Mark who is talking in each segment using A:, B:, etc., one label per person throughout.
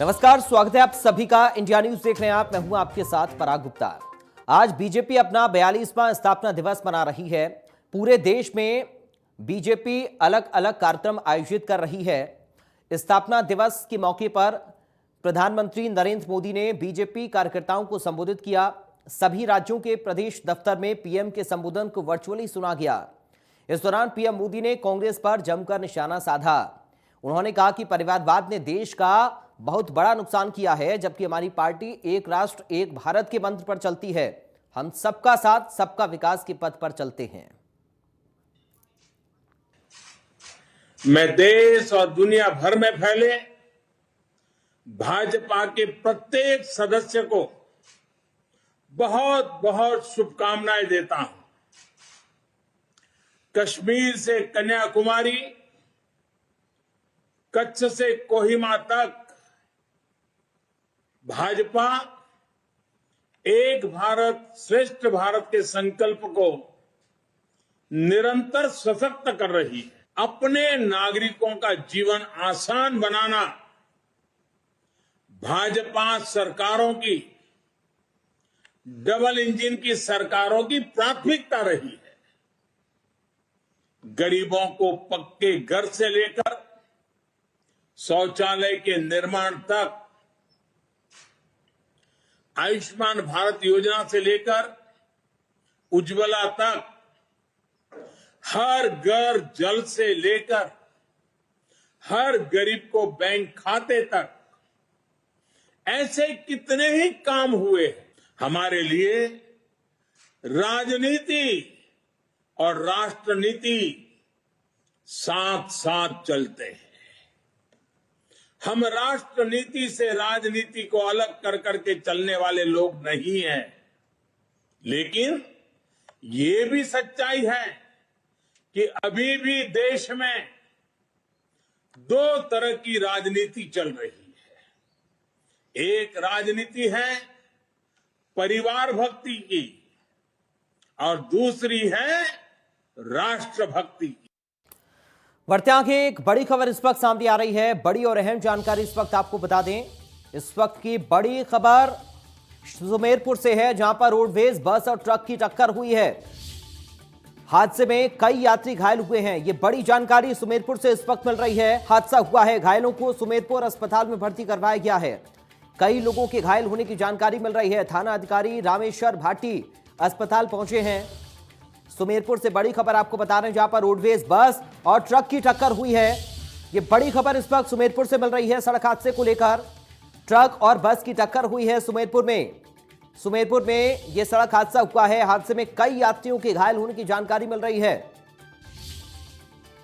A: नमस्कार, स्वागत है आप सभी का। इंडिया न्यूज देख रहे हैं आप। मैं हूं आपके साथ पराग गुप्ता। आज बीजेपी अपना 42वां स्थापना दिवस मना रही है। पूरे देश में बीजेपी अलग अलग कार्यक्रम आयोजित कर रही है। स्थापना दिवस के मौके पर प्रधानमंत्री नरेंद्र मोदी ने बीजेपी कार्यकर्ताओं को संबोधित किया। सभी राज्यों के प्रदेश दफ्तर में पीएम के संबोधन को वर्चुअली सुना गया। इस दौरान पीएम मोदी ने कांग्रेस पर जमकर निशाना साधा। उन्होंने कहा कि परिवारवाद ने देश का बहुत बड़ा नुकसान किया है, जबकि हमारी पार्टी एक राष्ट्र एक भारत के मंत्र पर चलती है। हम सबका साथ सबका विकास के पथ पर चलते हैं।
B: मैं देश और दुनिया भर में फैले भाजपा के प्रत्येक सदस्य को बहुत बहुत शुभकामनाएं देता हूं। कश्मीर से कन्याकुमारी, कच्छ से कोहिमा तक भाजपा एक भारत श्रेष्ठ भारत के संकल्प को निरंतर सशक्त कर रही है। अपने नागरिकों का जीवन आसान बनाना भाजपा सरकारों की, डबल इंजन की सरकारों की प्राथमिकता रही है। गरीबों को पक्के घर से लेकर शौचालय के निर्माण तक, आयुष्मान भारत योजना से लेकर उज्ज्वला तक, हर घर जल से लेकर हर गरीब को बैंक खाते तक, ऐसे कितने ही काम हुए हैं। हमारे लिए राजनीति और राष्ट्रनीति साथ साथ चलते हैं। हम राष्ट्रनीति से राजनीति को अलग कर करके चलने वाले लोग नहीं हैं। लेकिन ये भी सच्चाई है कि अभी भी देश में दो तरह की राजनीति चल रही है। एक राजनीति है परिवार भक्ति की और दूसरी है राष्ट्र भक्ति की।
A: बढ़ते आगे एक बड़ी खबर इस वक्त सामने आ रही है। बड़ी और अहम जानकारी इस वक्त आपको बता दें। इस वक्त की बड़ी खबर सुमेरपुर से है, जहां पर रोडवेज बस और ट्रक की टक्कर हुई है। हादसे में कई यात्री घायल हुए हैं। ये बड़ी जानकारी सुमेरपुर से इस वक्त मिल रही है। हादसा हुआ है, घायलों को सुमेरपुर अस्पताल में भर्ती करवाया गया है। कई लोगों के घायल होने की जानकारी मिल रही है। थाना अधिकारी रामेश्वर भाटी अस्पताल पहुंचे हैं। सुमेरपुर से बड़ी खबर आपको बता रहे हैं, जहां पर रोडवेज बस और ट्रक की टक्कर हुई है। यह बड़ी खबर इस वक्त सुमेरपुर से मिल रही है। सड़क हादसे को लेकर ट्रक और बस की टक्कर हुई है सुमेरपुर में यह सड़क हादसा हुआ है। हादसे में कई यात्रियों के घायल होने की जानकारी मिल रही है।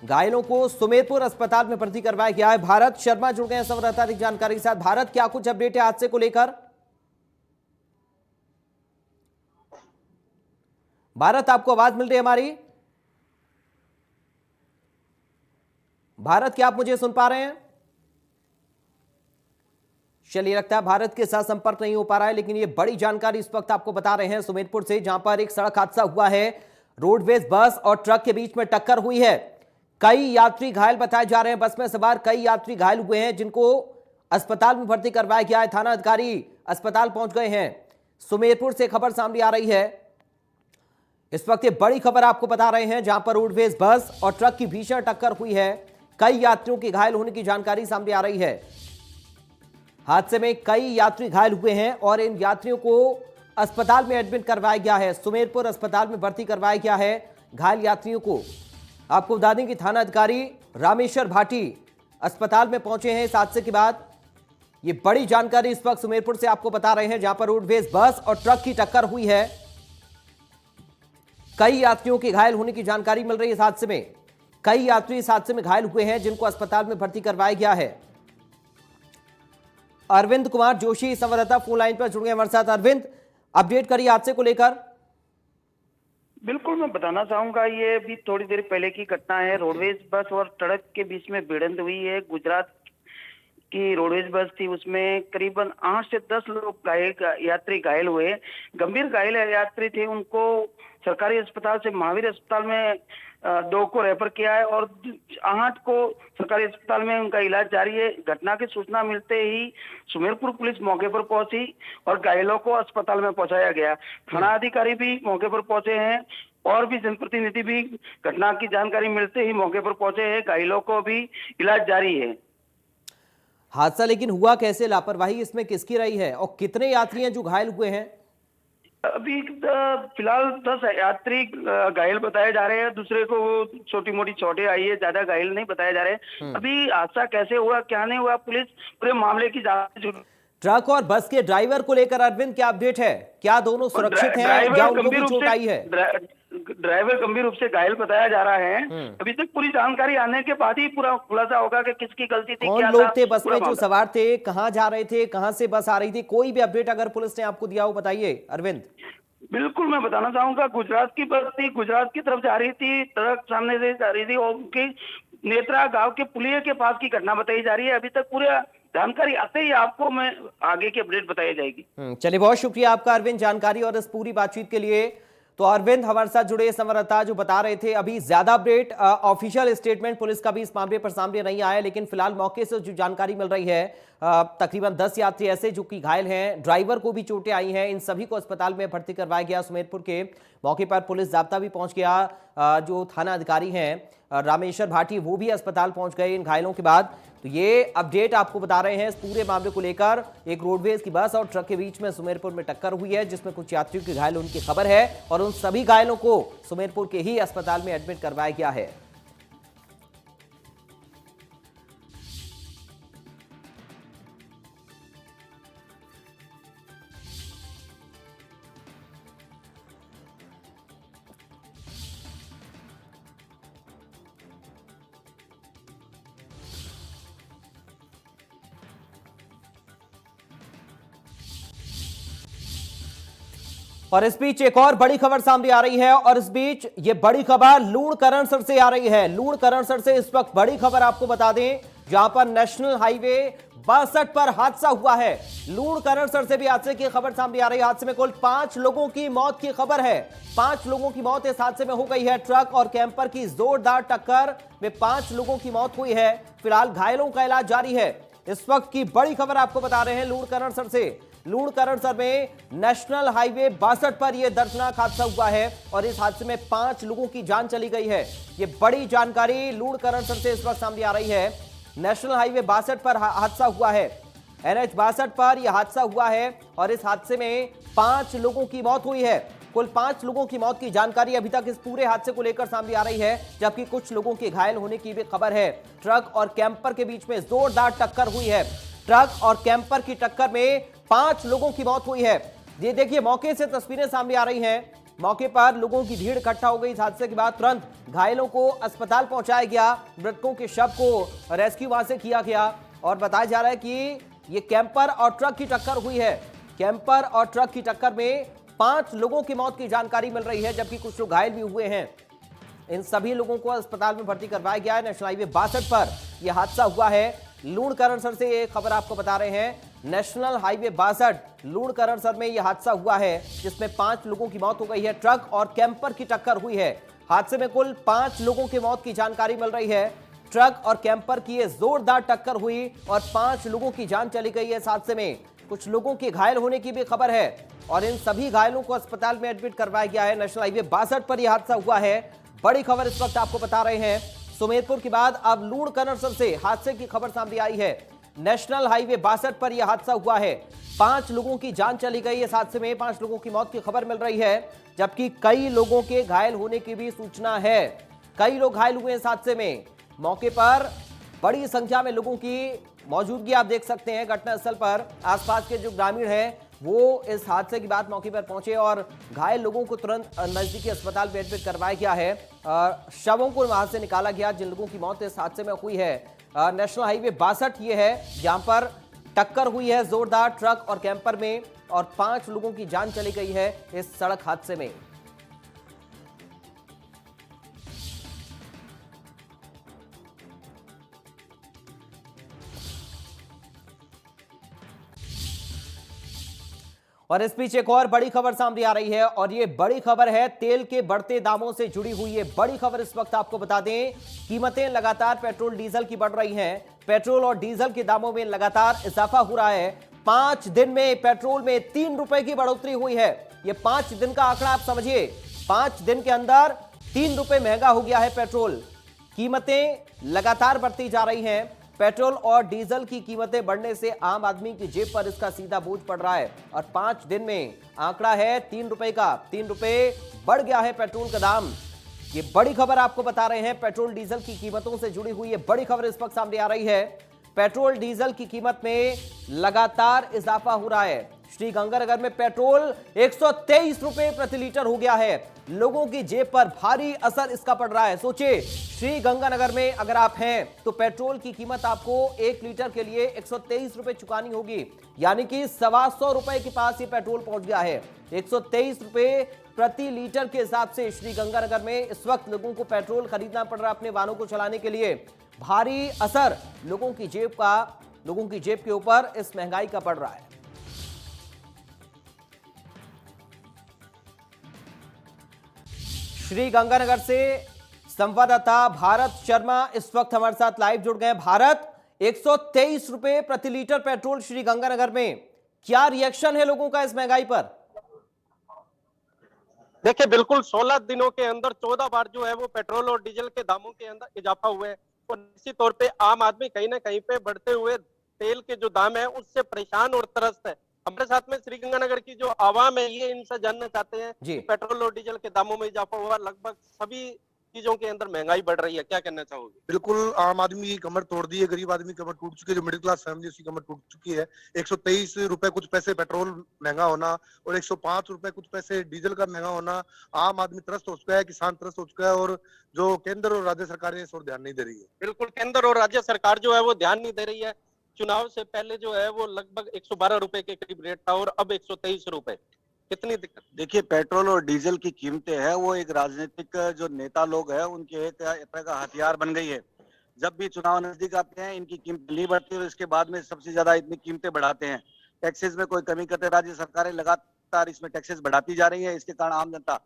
A: घायलों को सुमेरपुर अस्पताल में भर्ती करवाया गया है। भारत शर्मा जुड़ गए हैं संवाददाता अधिक जानकारी के साथ। भारत, क्या कुछ अपडेट है हादसे को लेकर? भारत, आपको आवाज मिल रही है हमारी? भारत, क्या आप मुझे सुन पा रहे हैं? चलिए, लगता है भारत के साथ संपर्क नहीं हो पा रहा है, लेकिन ये बड़ी जानकारी इस वक्त आपको बता रहे हैं सुमेरपुर से, जहां पर एक सड़क हादसा हुआ है। रोडवेज बस और ट्रक के बीच में टक्कर हुई है। कई यात्री घायल बताए जा रहे हैं। बस में सवार कई यात्री घायल हुए हैं, जिनको अस्पताल में भर्ती करवाया गया है। थाना अधिकारी अस्पताल पहुंच गए हैं। सुमेरपुर से खबर सामने आ रही है। इस वक्त ये बड़ी खबर आपको बता रहे हैं, जहां पर रोडवेज बस और ट्रक की भीषण टक्कर हुई है। कई यात्रियों के घायल होने की जानकारी सामने आ रही है। हादसे में कई यात्री घायल हुए हैं और इन यात्रियों को अस्पताल में एडमिट करवाया गया है। सुमेरपुर अस्पताल में भर्ती करवाया गया है घायल यात्रियों को। आपको बता दें कि थाना अधिकारी रामेश्वर भाटी अस्पताल में पहुंचे हैं इस हादसे के बाद। ये बड़ी जानकारी इस वक्त सुमेरपुर से आपको बता रहे हैं, जहां पर रोडवेज बस और ट्रक की टक्कर हुई है। कई यात्रियों के घायल होने की जानकारी मिल रही है। इस हादसे में कई यात्री इस हादसे में घायल हुए हैं, जिनको अस्पताल में भर्ती करवाया गया है। अरविंद कुमार जोशी संवाददाता फोन लाइन पर जुड़ गए हमारे साथ। अरविंद, अपडेट करिए हादसे को लेकर।
C: बिल्कुल, मैं बताना चाहूंगा, ये भी थोड़ी देर पहले की घटना है। रोडवेज बस और ट्रक के बीच में भिड़ंत हुई है। गुजरात की रोडवेज बस थी, उसमें करीबन 8 से 10 लोग यात्री घायल हुए। गंभीर घायल यात्री थे, उनको सरकारी अस्पताल से महावीर अस्पताल में 2 को रेफर किया है और 8 को सरकारी अस्पताल में उनका इलाज जारी है। घटना की सूचना मिलते ही सुमेरपुर पुलिस मौके पर पहुंची और घायलों को अस्पताल में पहुंचाया गया। थाना अधिकारी भी मौके पर पहुंचे हैं और भी जनप्रतिनिधि भी घटना की जानकारी मिलते ही मौके पर पहुंचे हैं। घायलों को भी इलाज जारी है।
A: हादसा लेकिन हुआ कैसे, लापरवाही इसमें किसकी रही है और कितने यात्री हैं जो घायल हुए हैं?
C: अभी फिलहाल 10 यात्री घायल बताए जा रहे हैं, दूसरे को छोटी मोटी चोटें आई है, ज्यादा घायल नहीं बताए जा रहे। अभी हादसा कैसे हुआ क्या नहीं हुआ, पुलिस पूरे मामले की जांच शुरू।
A: ट्रक और बस के ड्राइवर को लेकर अरविंद क्या अपडेट है? क्या दोनों सुरक्षित हैं या उनको भी चोट आई है?
C: ड्राइवर गंभीर रूप से घायल बताया जा रहा है। अभी तक पूरी जानकारी आने के बाद ही पूरा खुलासा होगा कि किसकी गलती थी,
A: कौन
C: क्या
A: लोग
C: था,
A: थे बस में
C: पूरा
A: जो सवार थे, कहां जा रहे थे, कहां से बस आ रही थी? कोई भी अपडेट अगर पुलिस ने आपको दिया हो बताइए अरविंद।
C: बिल्कुल, मैं बताना चाहूंगा, गुजरात की बस थी, गुजरात की तरफ जा रही थी, ट्रक सामने से जा रही थी और उनकी नेत्रा गांव के पुलिया के पास की घटना बताई जा रही है। अभी तक पूरा जानकारी आते ही आपको मैं आगे की अपडेट बताई जाएगी।
A: चलिए, बहुत शुक्रिया आपका अरविंद, जानकारी और इस पूरी बातचीत के लिए। तो अरविंद हमारे साथ जुड़े संवाददाता जो बता रहे थे, अभी ज्यादा अपडेट ऑफिशियल स्टेटमेंट पुलिस का भी इस मामले पर सामने नहीं आया, लेकिन फिलहाल मौके से जो जानकारी मिल रही है, तकरीबन 10 यात्री ऐसे जो कि घायल हैं, ड्राइवर को भी चोटें आई हैं, इन सभी को अस्पताल में भर्ती करवाया गया सुमेरपुर के। मौके पर पुलिस जाब्ता भी पहुंच गया, जो थाना अधिकारी हैं रामेश्वर भाटी वो भी अस्पताल पहुंच गए इन घायलों के बाद। तो ये अपडेट आपको बता रहे हैं इस पूरे मामले को लेकर। एक रोडवेज की बस और ट्रक के बीच में सुमेरपुर में टक्कर हुई है, जिसमें कुछ यात्रियों के घायल होने की खबर है और उन सभी घायलों को सुमेरपुर के ही अस्पताल में एडमिट करवाया गया है। और इस बीच एक और बड़ी खबर सामने आ रही है और इस बीच ये बड़ी खबर लूणकरणसर से आ रही है। लूणकरणसर से इस वक्त बड़ी खबर आपको बता दें, जहां पर नेशनल हाईवे 62 पर हादसा हुआ है। लूणकरणसर से भी हादसे की खबर सामने आ रही है। हादसे में कुल 5 लोगों की मौत की खबर है। 5 लोगों की मौत इस हादसे में हो गई है। ट्रक और कैंपर की जोरदार टक्कर में 5 लोगों की मौत हुई है। फिलहाल घायलों का इलाज जारी है। इस वक्त की बड़ी खबर आपको बता रहे हैं लूणकरणसर से। लूणकरणसर में नेशनल हाईवे 62 पर यह दर्दनाक हादसा हुआ है और इस हादसे में 5 लोगों की जान चली गई है। यह बड़ी जानकारी लूणकरणसर से इस वक्त सामने आ रही है। नेशनल हाईवे 62 पर हादसा हुआ है। NH 62 पर यह हादसा हुआ है और इस हादसे में 5 लोगों की मौत हुई है। कुल 5 लोगों की मौत की जानकारी अभी तक इस पूरे हादसे को लेकर सामने आ रही है, जबकि कुछ लोगों के घायल होने की भी खबर है। ट्रक और कैंपर के बीच में जोरदार टक्कर हुई है। ट्रक और कैंपर की टक्कर में 5 लोगों की मौत हुई है। ये देखिए, मौके से तस्वीरें सामने आ रही हैं। मौके पर लोगों की भीड़ इकट्ठा हो गई। इस हादसे के बाद तुरंत घायलों को अस्पताल पहुंचाया गया। मृतकों के शव को रेस्क्यू वहां से किया गया और बताया जा रहा है कि ये कैंपर और ट्रक की टक्कर हुई है। कैंपर और ट्रक की टक्कर में 5 लोगों की मौत की जानकारी मिल रही है, जबकि कुछ लोग घायल भी हुए हैं। इन सभी लोगों को अस्पताल में भर्ती करवाया गया है। नेशनल हाईवे 62 पर यह हादसा हुआ है। लूणकरणसर से ये खबर आपको बता रहे हैं। नेशनल हाईवे 62 लूणकरणसर में यह हादसा हुआ है, जिसमें 5 लोगों की मौत हो गई है। ट्रक और कैंपर की टक्कर हुई है। हादसे में कुल 5 लोगों की मौत की जानकारी मिल रही है। ट्रक और कैंपर की ये जोरदार टक्कर हुई और 5 लोगों की जान चली गई है इस हादसे में। कुछ लोगों के घायल होने की भी खबर है और इन सभी घायलों को अस्पताल में एडमिट करवाया गया है। नेशनल हाईवे 62 पर यह हादसा हुआ है। बड़ी खबर इस वक्त आपको बता रहे हैं। सुमेरपुर के बाद अब लूणकरणसर से हादसे की खबर सामने आई है। नेशनल हाईवे 62 पर यह हादसा हुआ है। 5 लोगों की जान चली गई इस हादसे में। 5 लोगों की मौत की खबर मिल रही है, जबकि कई लोगों के घायल होने की भी सूचना है। कई लोग घायल हुए इस हादसे में। मौके पर बड़ी संख्या में लोगों की मौजूदगी आप देख सकते हैं घटनास्थल पर। आसपास के जो ग्रामीण हैं वो इस हादसे की बाद मौके पर पहुंचे और घायल लोगों को तुरंत नजदीकी अस्पताल में एडमिट करवाया गया है। शवों को वहां से निकाला गया जिन लोगों की मौत इस हादसे में हुई है। नेशनल हाईवे 62 ये है जहां पर टक्कर हुई है जोरदार ट्रक और कैंपर में और 5 लोगों की जान चली गई है इस सड़क हादसे में। और इस बीच एक और बड़ी खबर सामने आ रही है और ये बड़ी खबर है तेल के बढ़ते दामों से जुड़ी हुई। ये बड़ी खबर इस वक्त आपको बता दें, कीमतें लगातार पेट्रोल डीजल की बढ़ रही हैं। पेट्रोल और डीजल के दामों में लगातार इजाफा हो रहा है। 5 दिन में पेट्रोल में 3 रुपए की बढ़ोतरी हुई है। ये 5 दिन का आंकड़ा आप समझिए, 5 दिन के अंदर 3 रुपए महंगा हो गया है पेट्रोल। कीमतें लगातार बढ़ती जा रही हैं। पेट्रोल और डीजल की कीमतें बढ़ने से आम आदमी की जेब पर इसका सीधा बोझ पड़ रहा है और 5 दिन में आंकड़ा है 3 रुपए का। 3 रुपए बढ़ गया है पेट्रोल का दाम। ये बड़ी खबर आपको बता रहे हैं, पेट्रोल डीजल की कीमतों से जुड़ी हुई ये बड़ी खबर इस वक्त सामने आ रही है। पेट्रोल डीजल की कीमत में लगातार इजाफा हो रहा है। श्रीगंगानगर में पेट्रोल 123 रुपए प्रति लीटर हो गया है। लोगों की जेब पर भारी असर इसका पड़ रहा है। सोचिए, श्रीगंगानगर में अगर आप हैं तो पेट्रोल की कीमत आपको 1 लीटर के लिए 123 रुपए चुकानी होगी, यानी कि 125 रुपए के पास ये पेट्रोल पहुंच गया है। 123 रुपए प्रति लीटर के हिसाब से श्रीगंगानगर में इस वक्त लोगों को पेट्रोल खरीदना पड़ रहा है अपने वाहनों को चलाने के लिए। भारी असर लोगों की जेब के ऊपर इस महंगाई का पड़ रहा है। श्रीगंगानगर से संवाददाता भारत शर्मा इस वक्त हमारे साथ लाइव जुड़ गए हैं। भारत, 123 रुपए प्रति लीटर पेट्रोल श्रीगंगानगर में, क्या रिएक्शन है लोगों का इस महंगाई पर?
D: देखिए, बिल्कुल 16 दिनों के अंदर 14 बार जो है वो पेट्रोल और डीजल के दामों के अंदर इजाफा हुआ है और निश्चित तौर पे आम आदमी कहीं ना कहीं पे बढ़ते हुए तेल के जो दाम है उससे परेशान और त्रस्त है। हमारे साथ में श्रीगंगानगर की जो आवाम है ये इनसे जानना चाहते हैं कि पेट्रोल और डीजल के दामों में इजाफा हुआ, लगभग सभी चीजों के अंदर महंगाई बढ़ रही है, क्या कहना चाहोगे?
E: बिल्कुल, आम आदमी की कमर तोड़ दी है, गरीब आदमी की कमर टूट चुकी है, जो मिडिल क्लास फैमिली उसकी कमर टूट चुकी है। 123 रुपए कुछ पैसे पेट्रोल महंगा होना और 105 रुपए कुछ पैसे डीजल का महंगा होना, आम आदमी त्रस्त हो चुका है, किसान त्रस्त हो चुका है और जो केंद्र और राज्य सरकारें इस ओर ध्यान नहीं दे रही है।
D: बिल्कुल, केंद्र और राज्य सरकार जो है वो ध्यान नहीं दे रही है। चुनाव से पहले जो है वो लगभग 112 रुपए के करीब रेट था और अब 123 रुपए। कितनी दिक्कत?
F: देखिए, पेट्रोल और डीजल की कीमतें हैं वो एक राजनीतिक जो नेता लोग हैं उनके एक तरह का हथियार बन गई है। जब भी चुनाव नजदीक आते हैं इनकी कीमत नहीं बढ़ती और इसके बाद में सबसे ज्यादा इतनी कीमतें बढ़ाते हैं। टैक्सेस में कोई कमी करते, राज्य सरकारें लगातार इसमें टैक्सेस बढ़ाती जा रही है। इसके कारण आम जनता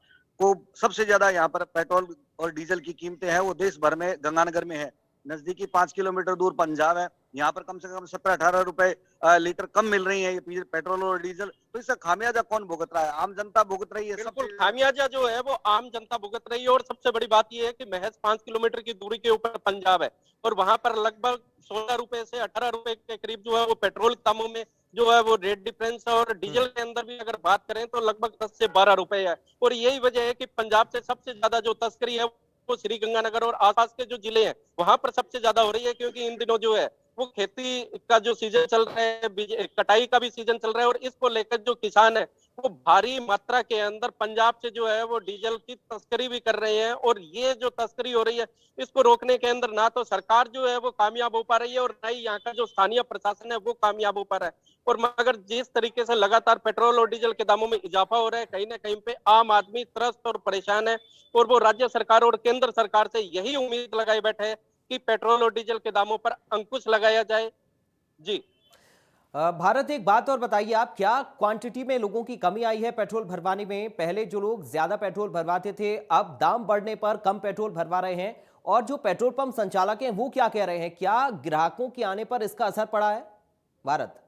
F: को सबसे ज्यादा यहाँ पर पेट्रोल और डीजल की कीमतें हैं वो देश भर में गंगानगर में है। नजदीकी 5 किलोमीटर दूर पंजाब है, यहाँ पर कम से कम 17-18 रुपए लीटर कम मिल रही है ये पेट्रोल और डीजल। तो इसका खामियाजा कौन भुगत रहा है? आम जनता भुगत रही है।
D: बिल्कुल, खामियाजा जो है वो आम जनता भुगत रही है और सबसे बड़ी बात यह है कि महज 5 किलोमीटर की दूरी के ऊपर पंजाब है और वहां पर लगभग 16 रुपए से 18 रुपए के करीब जो है वो पेट्रोल दामों में जो है वो रेट डिफरेंस है और डीजल के अंदर भी अगर बात करें तो लगभग 10 से 12 रुपए है। और यही वजह है कि पंजाब से सबसे ज्यादा जो तस्करी है वो श्रीगंगानगर और आसपास के जो जिले हैं वहां पर सबसे ज्यादा हो रही है, क्योंकि इन दिनों जो है वो खेती का जो सीजन चल रहा है, कटाई का भी सीजन चल रहा है और इसको लेकर जो किसान है वो भारी मात्रा के अंदर पंजाब से जो है वो डीजल की तस्करी भी कर रहे हैं। और ये जो तस्करी हो रही है इसको रोकने के अंदर ना तो सरकार जो है वो कामयाब हो पा रही है और ना ही यहाँ का जो स्थानीय प्रशासन है वो कामयाब हो पा रहा है। और मगर जिस तरीके से लगातार पेट्रोल और डीजल के दामों में इजाफा हो रहा है, कहीं ना कहीं पे आम आदमी त्रस्त और परेशान है और वो राज्य सरकार और केंद्र सरकार से यही उम्मीद लगाए बैठे हैं कि पेट्रोल और डीजल के दामों पर अंकुश लगाया जाए। जी
A: भारत, एक बात और बताइए आप, क्या क्वांटिटी में लोगों की कमी आई है पेट्रोल भरवाने में? पहले जो लोग ज्यादा पेट्रोल भरवाते थे अब दाम बढ़ने पर कम पेट्रोल भरवा रहे हैं, और जो पेट्रोल पंप संचालक हैं वो क्या कह रहे हैं? क्या ग्राहकों के आने पर इसका असर पड़ा है? भारत,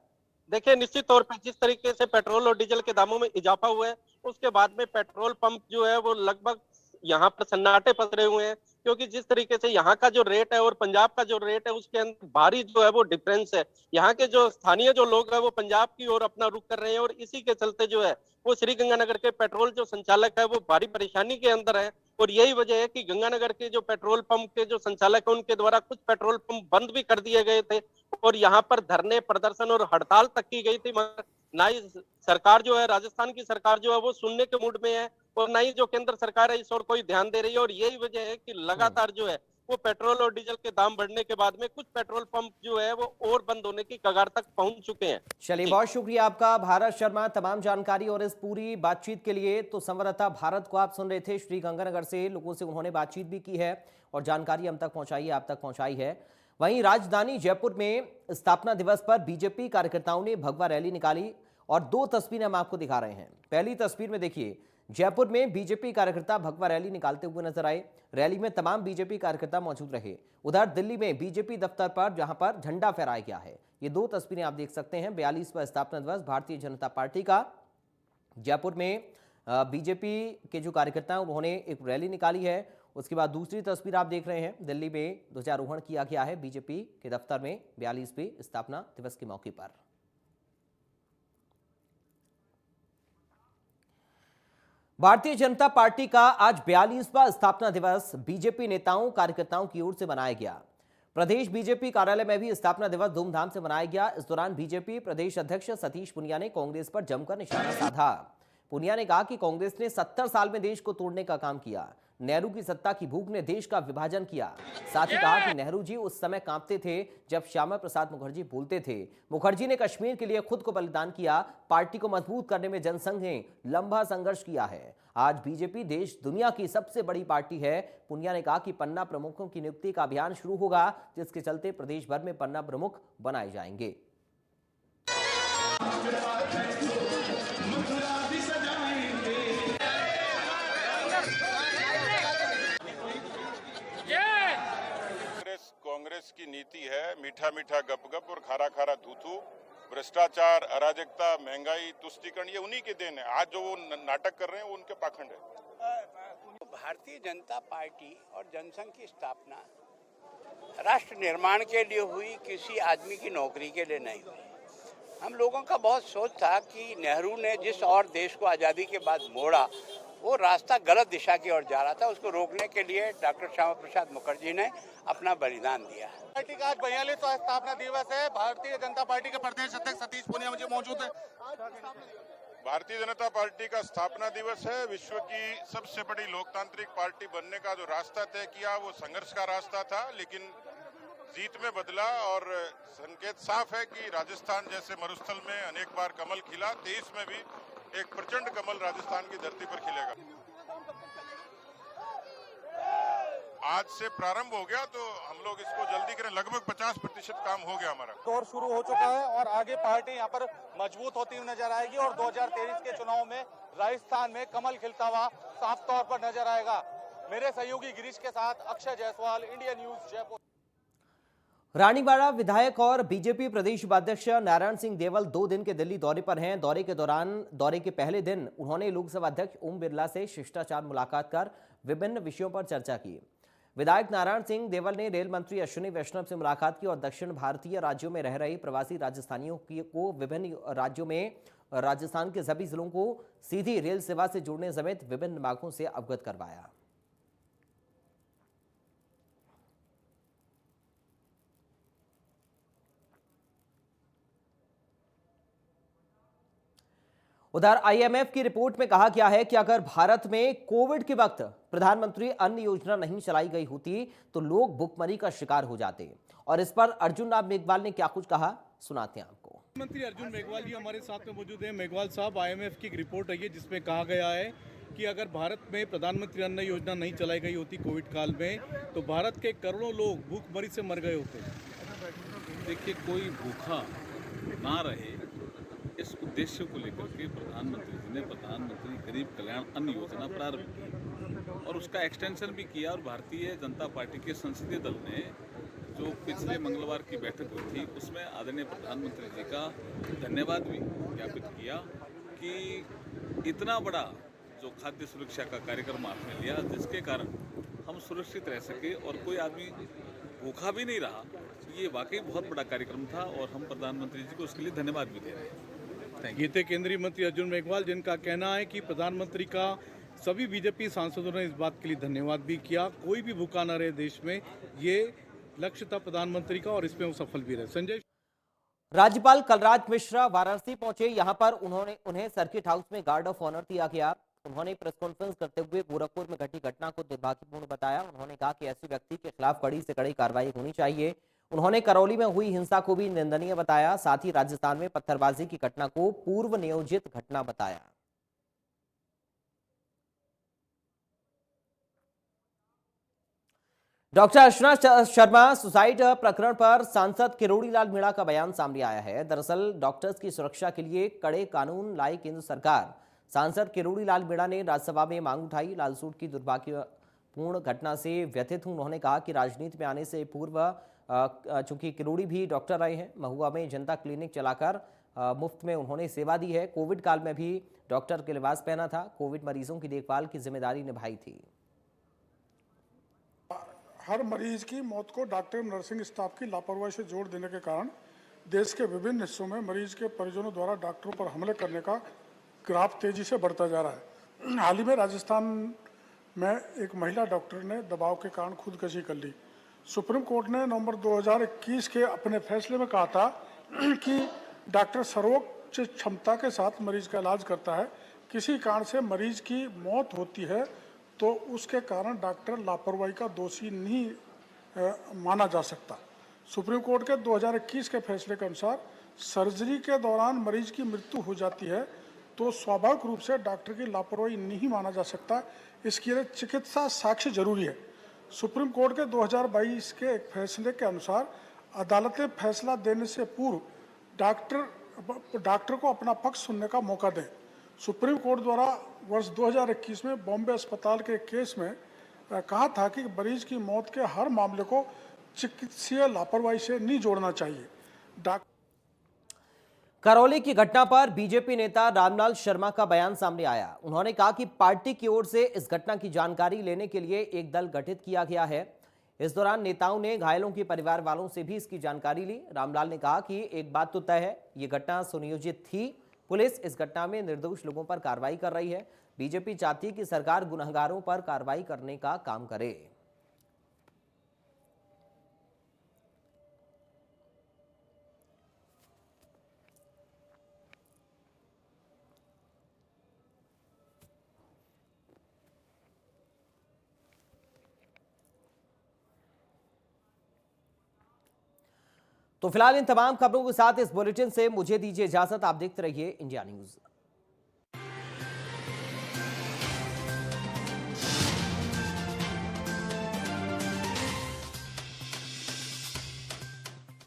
D: देखिए, निश्चित तौर पर जिस तरीके से पेट्रोल और डीजल के दामों में इजाफा हुआ है उसके बाद में पेट्रोल पंप जो है वो लगभग यहाँ पर सन्नाटे पसरे हुए हैं, क्योंकि जिस तरीके से यहाँ का जो रेट है और पंजाब का जो रेट है उसके अंदर भारी जो है वो डिफरेंस है। यहाँ के जो स्थानीय जो लोग हैं वो पंजाब की ओर अपना रुख कर रहे हैं और इसी के चलते जो है वो श्रीगंगानगर के पेट्रोल जो संचालक है वो भारी परेशानी के अंदर है। और यही वजह है कि गंगानगर के जो पेट्रोल पंप के जो संचालक है उनके द्वारा कुछ पेट्रोल पंप बंद भी कर दिए गए थे और यहाँ पर धरने, प्रदर्शन और हड़ताल तक की गई थी, मगर ना ही सरकार जो है, राजस्थान की सरकार जो है वो सुनने के मूड में है और ना ही जो केंद्र सरकार है इस ओर कोई ध्यान दे रही है। और यही वजह है कि लगातार जो है वो पेट्रोल और डीजल के दाम बढ़ने के बाद में कुछ पेट्रोल पंप जो है वो और बंद होने की कगार तक पहुंच चुके हैं।
A: चलिए, बहुत शुक्रिया आपका भारत शर्मा तमाम जानकारी और इस पूरी बातचीत के लिए। तो संवाददाता भारत को आप सुन रहे थे, श्रीगंगानगर से लोगों से उन्होंने बातचीत भी की है और जानकारी हम तक पहुंचाई है, आप तक पहुंचाई है। वहीं राजधानी जयपुर में स्थापना दिवस पर बीजेपी कार्यकर्ताओं ने भगवा रैली निकाली और दो तस्वीरें हम आपको दिखा रहे हैं। पहली तस्वीर में देखिए, जयपुर में बीजेपी कार्यकर्ता भगवा रैली निकालते हुए नजर आए। रैली में तमाम बीजेपी कार्यकर्ता मौजूद रहे। उधर दिल्ली में बीजेपी दफ्तर पर जहां पर झंडा फहराया गया है। ये दो तस्वीरें आप देख सकते हैं। 42वां स्थापना दिवस भारतीय जनता पार्टी का जयपुर में बीजेपी के जो कार्यकर्ता हैं उन्होंने एक रैली निकाली है। उसके बाद दूसरी तस्वीर आप देख रहे हैं, दिल्ली में ध्वजारोहण किया गया है बीजेपी के दफ्तर में 42वें स्थापना दिवस के मौके पर। भारतीय जनता पार्टी का आज 42वां स्थापना दिवस बीजेपी नेताओं कार्यकर्ताओं की ओर से मनाया गया। प्रदेश बीजेपी कार्यालय में भी स्थापना दिवस धूमधाम से मनाया गया। इस दौरान बीजेपी प्रदेश अध्यक्ष सतीश पूनिया ने कांग्रेस पर जमकर निशाना साधा। पूनिया ने कहा कि कांग्रेस ने 70 साल में देश को तोड़ने का काम किया। नेहरू की सत्ता की भूख ने देश का विभाजन किया। साथ ही कहा कि नेहरू जी उस समय कांपते थे जब श्यामा प्रसाद मुखर्जी बोलते थे। मुखर्जी ने कश्मीर के लिए खुद को बलिदान किया। पार्टी को मजबूत करने में जनसंघ ने लंबा संघर्ष किया है। आज बीजेपी देश दुनिया की सबसे बड़ी पार्टी है। पूनिया ने कहा कि पन्ना प्रमुखों की नियुक्ति का अभियान शुरू होगा, जिसके चलते प्रदेश भर में पन्ना प्रमुख बनाए जाएंगे।
G: कांग्रेस की नीति है मीठा मीठा गपगप और खारा खारा थूथू। भ्रष्टाचार, अराजकता, महंगाई, तुष्टीकरण, ये उन्हीं के देन है। आज जो वो नाटक कर रहे हैं वो उनके पाखंड है।
H: भारतीय जनता पार्टी और जनसंघ की स्थापना राष्ट्र निर्माण के लिए हुई, किसी आदमी की नौकरी के लिए नहीं हुई। हम लोगों का बहुत सोच था कि नेहरू ने जिस और देश को आज़ादी के बाद मोड़ा, वो रास्ता गलत दिशा की ओर जा रहा था। उसको रोकने के लिए डॉक्टर श्यामा प्रसाद मुखर्जी ने अपना बलिदान दिया।
E: पार्टी का आज 42वां स्थापना दिवस है। भारतीय जनता पार्टी के प्रदेश अध्यक्ष सतीश पूनिया मुझे मौजूद है।
G: भारतीय जनता पार्टी का स्थापना दिवस है। विश्व की सबसे बड़ी लोकतांत्रिक पार्टी बनने का जो रास्ता तय किया वो संघर्ष का रास्ता था, लेकिन जीत में बदला और संकेत साफ है कि राजस्थान जैसे मरुस्थल में अनेक बार कमल खिला, 23 में भी एक प्रचंड कमल राजस्थान की धरती पर खिलेगा। आज से प्रारंभ हो गया, तो हम लोग इसको जल्दी करें। लगभग 50% काम हो गया हमारा।
E: दौर शुरू हो चुका है और आगे पार्टी यहाँ पर मजबूत होती हुई नजर आएगी और 2023 के चुनाव में राजस्थान में कमल खिलता हुआ साफ तौर पर नजर आएगा। मेरे सहयोगी गिरीश के साथ अक्षय जायसवाल, इंडिया न्यूज, जयपुर।
A: रानीवाड़ा विधायक और बीजेपी प्रदेश उपाध्यक्ष नारायण सिंह देवल 2 दिन के दिल्ली दौरे पर हैं। दौरे के पहले दिन उन्होंने लोकसभा अध्यक्ष ओम बिरला से शिष्टाचार मुलाकात कर विभिन्न विषयों पर चर्चा की। विधायक नारायण सिंह देवल ने रेल मंत्री अश्विनी वैष्णव से मुलाकात की और दक्षिण भारतीय राज्यों में रह रहे प्रवासी राजस्थानियों को विभिन्न राज्यों में राजस्थान के सभी जिलों को सीधी रेल सेवा से जोड़ने समेत विभिन्न मांगों से अवगत करवाया। उधर आईएमएफ की रिपोर्ट में कहा गया है कि अगर भारत में कोविड के वक्त प्रधानमंत्री अन्न योजना नहीं चलाई गई होती तो लोग भुखमरी का शिकार हो जाते। और इस पर अर्जुन राम मेघवाल ने क्या कुछ कहा, सुनाते हैं आपको।
I: मंत्री अर्जुन मेघवाल जी हमारे साथ में मौजूद हैं। मेघवाल साहब, आईएमएफ की एक रिपोर्ट आई है जिसमें कहा गया है कि अगर भारत में प्रधानमंत्री अन्न योजना नहीं चलाई गई होती कोविड काल में, तो भारत के करोड़ों लोग भूखमरी से मर गए होते।
J: देखिए, कोई भूखा ना रहे, इस उद्देश्य को लेकर के प्रधानमंत्री जी ने प्रधानमंत्री गरीब कल्याण अन्न योजना प्रारंभ की और उसका एक्सटेंशन भी किया। और भारतीय जनता पार्टी के संसदीय दल ने जो पिछले मंगलवार की बैठक हुई थी उसमें आदरणीय प्रधानमंत्री जी का धन्यवाद भी ज्ञापित किया कि इतना बड़ा जो खाद्य सुरक्षा का कार्यक्रम आपने लिया, जिसके कारण हम सुरक्षित रह सके और कोई आदमी भूखा भी नहीं रहा। ये वाकई बहुत बड़ा कार्यक्रम था और हम प्रधानमंत्री जी को उसके लिए धन्यवाद भी दे रहे हैं।
I: ये थे केंद्रीय मंत्री अर्जुन मेघवाल, जिनका कहना है कि प्रधानमंत्री का सभी बीजेपी सांसदों ने इस बात के लिए धन्यवाद भी किया। कोई भी भूखा न रहे देश में, ये लक्ष्य था प्रधानमंत्री का और इसमें वो सफल भी रहे। संजय।
A: राज्यपाल कलराज मिश्रा वाराणसी पहुंचे। यहां पर उन्हें सर्किट हाउस में गार्ड ऑफ ऑनर दिया गया। उन्होंने प्रेस कॉन्फ्रेंस करते हुए गोरखपुर में घटी घटना को दुर्भाग्यपूर्ण बताया। उन्होंने कहा कि ऐसे व्यक्ति के खिलाफ कड़ी से कड़ी कार्रवाई होनी चाहिए। उन्होंने करौली में हुई हिंसा को भी निंदनीय बताया। साथ ही राजस्थान में पत्थरबाजी की घटना को पूर्व नियोजित घटना बताया। डॉक्टर अर्चना शर्मा सुसाइड प्रकरण पर सांसद किरोड़ी लाल मीणा का बयान सामने आया है। दरअसल डॉक्टर्स की सुरक्षा के लिए कड़े कानून लाई केंद्र सरकार। सांसद किरोड़ी लाल मीणा ने राज्यसभा में मांग उठाई। लालसूट की दुर्भाग्यपूर्ण घटना से व्यथित हूं। उन्होंने कहा कि राजनीति में आने से पूर्व चूंकि किरोड़ी भी डॉक्टर रहे हैं, महुआ में जनता क्लिनिक चलाकर मुफ्त में उन्होंने सेवा दी है। कोविड काल में भी डॉक्टर के लिबास पहना था। कोविड मरीजों की देखभाल की जिम्मेदारी निभाई थी।
K: हर मरीज की मौत को डॉक्टर नर्सिंग स्टाफ की लापरवाही से जोड़ देने के कारण देश के विभिन्न हिस्सों में मरीज के परिजनों द्वारा डॉक्टरों पर हमले करने का ग्राफ तेजी से बढ़ता जा रहा है। हाल ही में राजस्थान में एक महिला डॉक्टर ने दबाव के कारण खुदकुशी कर ली। सुप्रीम कोर्ट ने नवंबर 2021 के अपने फैसले में कहा था कि डॉक्टर सर्वोच्च क्षमता के साथ मरीज का इलाज करता है। किसी कारण से मरीज की मौत होती है तो उसके कारण डॉक्टर लापरवाही का दोषी नहीं माना जा सकता। सुप्रीम कोर्ट के 2021 के फैसले के अनुसार सर्जरी के दौरान मरीज की मृत्यु हो जाती है तो स्वाभाविक रूप से डॉक्टर की लापरवाही नहीं माना जा सकता। इसके लिए चिकित्सा साक्ष्य जरूरी है। सुप्रीम कोर्ट के 2022 के एक फैसले के अनुसार अदालतें फैसला देने से पूर्व डॉक्टर को अपना पक्ष सुनने का मौका दें। सुप्रीम कोर्ट द्वारा वर्ष 2021 में बॉम्बे अस्पताल के केस में कहा था कि मरीज की मौत के हर मामले को चिकित्सीय लापरवाही से नहीं जोड़ना चाहिए।
A: करौली की घटना पर बीजेपी नेता रामलाल शर्मा का बयान सामने आया। उन्होंने कहा कि पार्टी की ओर से इस घटना की जानकारी लेने के लिए एक दल गठित किया गया है। इस दौरान नेताओं ने घायलों के परिवार वालों से भी इसकी जानकारी ली। रामलाल ने कहा कि एक बात तो तय है, ये घटना सुनियोजित थी। पुलिस इस घटना में निर्दोष लोगों पर कार्रवाई कर रही है। बीजेपी चाहती है कि सरकार गुनहगारों पर कार्रवाई करने का काम करे। तो फिलहाल इन तमाम खबरों के साथ इस बुलेटिन से मुझे दीजिए इजाजत। आप देखते रहिए इंडिया न्यूज।